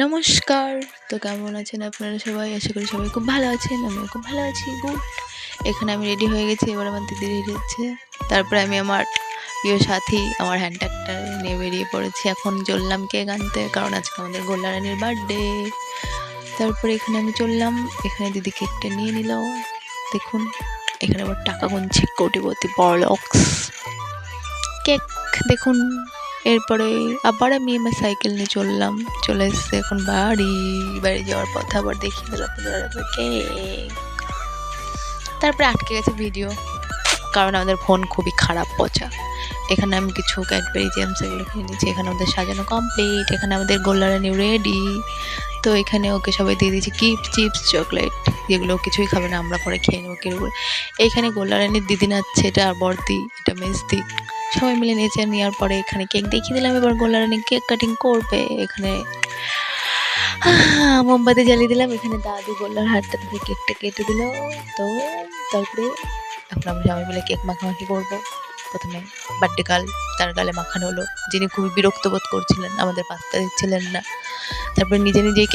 নমস্কার। তো কেমন আছেন আপনারা সবাই? আশা করি সবাই খুব ভালো আছেন। আমিও খুব ভালো আছি। গুড। এখানে আমি রেডি হয়ে গেছি। এবার আমার দিদি রেডি হচ্ছে। তারপরে আমি আমার প্রিয় সাথী, আমার হ্যান্ড ট্যাগটা নিয়ে বেরিয়ে পড়েছি। এখন চললাম কেক আনতে, কারণ আজকে আমাদের গোল্লা রানীর বার্থডে। তারপরে এখানে আমি চললাম। এখানে দিদি কেকটা নিয়ে নিল। দেখুন, এখানে আবার টাকা গুনছে কোটিপতি বড়লোকস। কেক দেখুন। এরপরে আবার আমি আমার সাইকেল নিয়ে চলে এসেছি এখন বাড়ি যাওয়ার পথে আবার দেখিয়ে দিল কেক। তারপরে আটকে গেছে ভিডিও, কারণ আমাদের ফোন খুবই খারাপ পচা। এখানে আমি কিছু ক্যাডবেরি জেমস এগুলো কিনে নিয়েছি। এখানে আমাদের সাজানো কমপ্লিট। এখানে আমাদের গোল্লা রানী রেডি। তো এখানে ওকে সবাই দিয়ে দিয়েছি গিফট, চিপস, চকলেট, যেগুলো কিছুই খাবে না, আমরা পরে খেয়ে নেবো কিনে করে। এইখানে গোল্লা রানীর দিদি নাচছে, এটা বড়দি, এটা মেজদি, সবাই মিলে নেচে নেওয়ার পরে এখানে কেক দেখিয়ে দিলাম। এবার গোল্লা রানী কেক কাটিং করবে। এখানে মোমবাতি জ্বালিয়ে দিলাম। এখানে দাদু গোল্লার হাতটা ধরে কেকটা কেটে দিল। তো তারপরে এখন আমরা সবাই মিলে কেক মাখামাখি করবো। প্রথমে বার্থডে গার্ল, তার গালে মাখানো হলো, যিনি খুবই বিরক্ত বোধ করছিলেন, আমাদের পাত্তা দিচ্ছিলেন না। তারপরে নিজে নিজেই